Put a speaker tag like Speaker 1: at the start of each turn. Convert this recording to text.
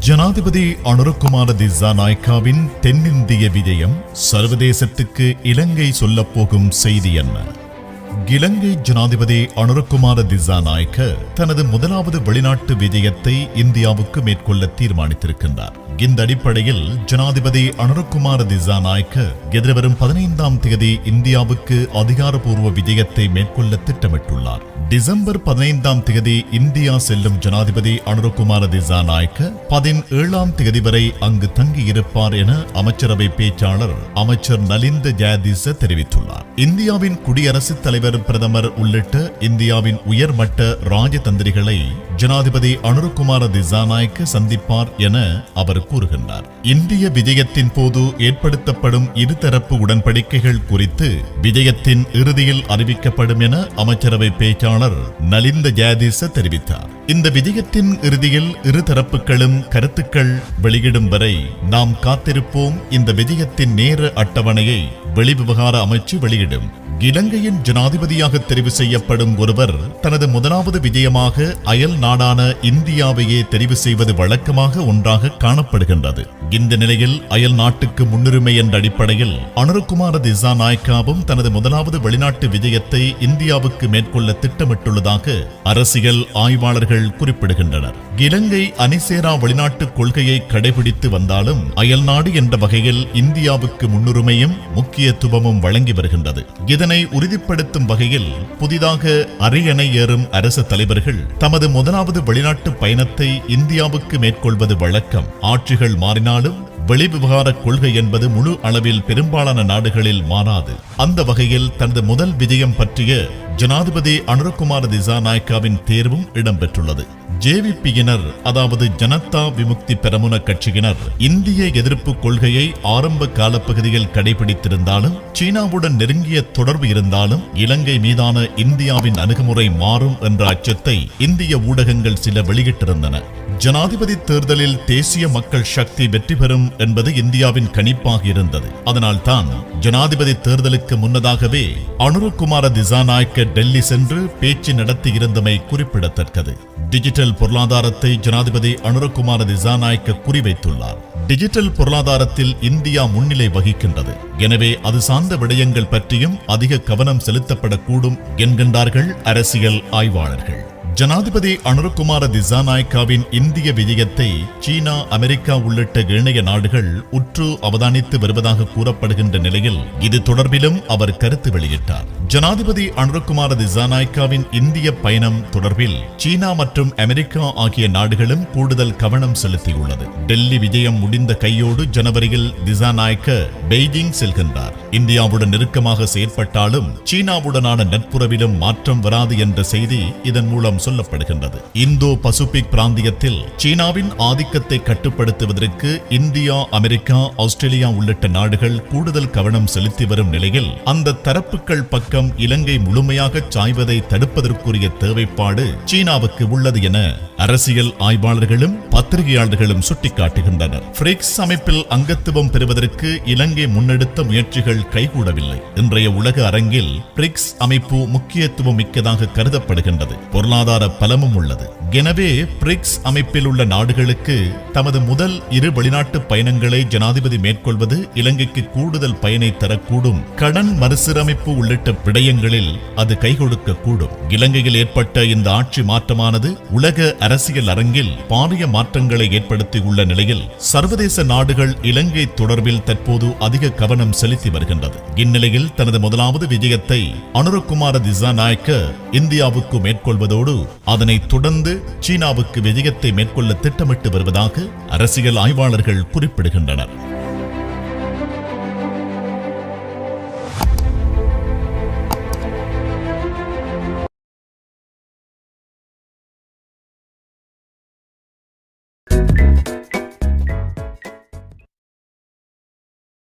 Speaker 1: ஜனாதிபதி அனுரகுமார திசாநாயக்காவின் தென்னிந்திய விஜயம் சர்வதேசத்துக்கு இலங்கை சொல்லப்போகும் செய்தி என்ன? இலங்கை ஜனாதிபதி அனுரகுமார திசாநாயக்க தனது முதலாவது வெளிநாட்டு விஜயத்தை இந்தியாவுக்கு மேற்கொள்ள தீர்மானித்திருக்கின்றார். இந்த அடிப்படையில் ஜனாதிபதி அனுரகுமார திசாநாயக்க எதிர்வரும் 15ஆம் தேதி இந்தியாவுக்கு அதிகாரப்பூர்வ விஜயத்தை மேற்கொள்ள திட்டமிட்டுள்ளார். டிசம்பர் 15ஆம் தேதி இந்தியா செல்லும் ஜனாதிபதி அனுரகுமார திசாநாயக்க 17ஆம் தேதி வரை அங்கு தங்கியிருப்பார் என அமைச்சரவை பேச்சாளர் அமைச்சர் நலிந்த ஜெயதிச தெரிவித்துள்ளார். இந்தியாவின் குடியரசுத் தலைவர், பிரதமர் உள்ளிட்ட இந்தியாவின் உயர்மட்ட ராஜதந்திரிகளை ஜனாதிபதி அனுரகுமார திசாநாயக்க சந்திப்பார் என அவர் கூறுகின்றார். இந்திய விஜயத்தின் போது ஏற்படுத்தப்படும் இருதரப்பு உடன்படிக்கைகள் குறித்து விஜயத்தின் இறுதியில் அறிவிக்கப்படும் என அமைச்சரவை பேச்சாளர் நலிந்த ஜெயதிச தெரிவித்தார். இந்த விஜயத்தின் இறுதியில் இருதரப்புகளும் கருத்துக்கள் வெளியிடும் வரை நாம் காத்திருப்போம். இந்த விஜயத்தின் நேர அட்டவணையை வெளிவிவகார அமைச்சு வெளியிடும். இலங்கையின் ஜனாதிபதியாக தெரிவு செய்யப்படும் ஒருவர் தனது முதலாவது விஜயமாக அயல் நாடான இந்தியாவையே தெரிவு செய்வது வழக்கமாக ஒன்றாக காணப்படுகின்றது. இந்த நிலையில் அயல் நாட்டுக்கு முன்னுரிமை என்ற அடிப்படையில் அனுரகுமார திசாநாயக்காவும் தனது முதலாவது வெளிநாட்டு விஜயத்தை இந்தியாவுக்கு மேற்கொள்ள திட்டமிட்டுள்ளதாக அரசியல் ஆய்வாளர்கள் குறிப்பிடுகின்றனர். இலங்கை அணிசேரா வெளிநாட்டு கொள்கையை கடைபிடித்து வந்தாலும் அயல் நாடு என்ற வகையில் இந்தியாவுக்கு முன்னுரிமையும் முக்கியத்துவமும் வழங்கி வருகின்றது. இதனை உறுதிப்படுத்தும் வகையில் புதிதாக அரியணை ஏறும் அரசு தலைவர்கள் தமது முதலாவது வெளிநாட்டு பயணத்தை இந்தியாவுக்கு மேற்கொள்வது வழக்கம். ஆட்சிகள் மாறினாலும் வெளிவிவகார கொள்கை என்பது முழு அளவில் பெரும்பாலான நாடுகளில் மாறாது. அந்த வகையில் தனது முதல் விஜயம் பற்றிய ஜனாதிபதி அனுரகுமார திசாநாயக்காவின் தேர்வும் இடம்பெற்றுள்ளது. ஜேவிபியினர், அதாவது ஜனதா விமுக்தி பெரமுன கட்சியினர் இந்திய எதிர்ப்பு கொள்கையை ஆரம்ப காலப்பகுதியில் கடைபிடித்திருந்தாலும் சீனாவுடன் நெருங்கிய தொடர்பு இருந்தாலும் இலங்கை மீதான இந்தியாவின் அணுகுமுறை மாறும் என்ற அச்சத்தை இந்திய ஊடகங்கள் சில வெளியிட்டிருந்தன. ஜனாதிபதி தேர்தலில் தேசிய மக்கள் சக்தி வெற்றி பெறும் என்பது இந்தியாவின் கணிப்பாக இருந்தது. அதனால் தான் ஜனாதிபதி தேர்தலுக்கு முன்னதாகவே அனுரகுமார திசாநாயக்க டெல்லி சென்று பேச்சு நடத்தி இருந்தமை குறிப்பிடத்தக்கது. டிஜிட்டல் பொருளாதாரத்தை ஜனாதிபதி அனுரகுமார திசாநாயக்க குறிவைத்துள்ளார். டிஜிட்டல் பொருளாதாரத்தில் இந்தியா முன்னிலை வகிக்கின்றது. எனவே அது சார்ந்த விடயங்கள் பற்றியும் அதிக கவனம் செலுத்தப்படக்கூடும் என்கின்றார்கள் அரசியல் ஆய்வாளர்கள். ஜனாதிபதி அனுரகுமார திசாநாயக்காவின் இந்திய விஜயத்தை சீனா, அமெரிக்கா உள்ளிட்ட இணைய நாடுகள் உற்று அவதானித்து வருவதாக கூறப்படுகின்ற நிலையில் இது தொடர்பிலும் அவர் கருத்து வெளியிட்டார். ஜனாதிபதி அனுரகுமார திசாநாயக்காவின் இந்திய பயணம் தொடர்பில் சீனா மற்றும் அமெரிக்கா ஆகிய நாடுகளும் கூடுதல் கவனம் செலுத்தியுள்ளது. டெல்லி விஜயம் முடிந்த கையோடு ஜனவரியில் திசாநாயக்க பெய்ஜிங் செல்கின்றார். இந்தியாவுடன் நெருக்கமாக செயற்பட்டாலும் சீனாவுடனான நட்புறவிலும் மாற்றம் வராது என்ற செய்தி இதன் மூலம் சொல்லப்படுகின்றது. இந்தோ பசிபிக் பிராந்தியத்தில் சீனாவின் ஆதிக்கத்தை கட்டுப்படுத்துவதற்கு இந்தியா, அமெரிக்கா, ஆஸ்திரேலியா உள்ளிட்ட நாடுகள் கூடுதல் கவனம் செலுத்தி வரும் நிலையில் அந்த தரப்புகள் பக்கம் இலங்கை முழுமையாக சாய்வதை தடுப்பதற்குரிய தேவைப்பாடு சீனாவுக்கு உள்ளது என அரசியல் ஆய்வாளர்களும் பத்திரிகையாளர்களும் சுட்டிக்காட்டுகின்றனர். பிரிக்ஸ் அமைப்பில் அங்கத்துவம் பெறுவதற்கு இலங்கை முன்னெடுத்த முயற்சிகள் கைகூடவில்லை. இன்றைய உலக அரங்கில் பிரிக்ஸ் அமைப்பு முக்கியத்துவம் மிக்கதாக கருதப்படுகின்றது. பொருளாதார பலமும் உள்ளது. எனவே பிரிக்ஸ் அமைப்பில் உள்ள நாடுகளுக்கு தமது முதல் இரு வெளிநாட்டு பயணங்களை ஜனாதிபதி மேற்கொள்வது இலங்கைக்கு கூடுதல் பயனை தரக்கூடும். கடன் மறுசீரமைப்பு உள்ளிட்ட விடயங்களில் அது கை கொடுக்க கூடும். இலங்கையில் ஏற்பட்ட இந்த ஆட்சி மாற்றமானது உலக அரசியல் அரங்கில் பாரிய மாற்றங்களை ஏற்படுத்தியுள்ள நிலையில் சர்வதேச நாடுகள் இலங்கை தொடர்பில் தற்போது அதிக கவனம் செலுத்தி வருகின்றது. இந்நிலையில் தனது முதலாவது விஜயத்தை அனுரகுமார திசாநாயக்க இந்தியாவுக்கு மேற்கொள்வதோடு அதனைத் தொடர்ந்து சீனாவுக்கு விஜயத்தை மேற்கொள்ள திட்டமிட்டு வருவதாக அரசியல் ஆய்வாளர்கள் குறிப்பிடுகின்றனர்.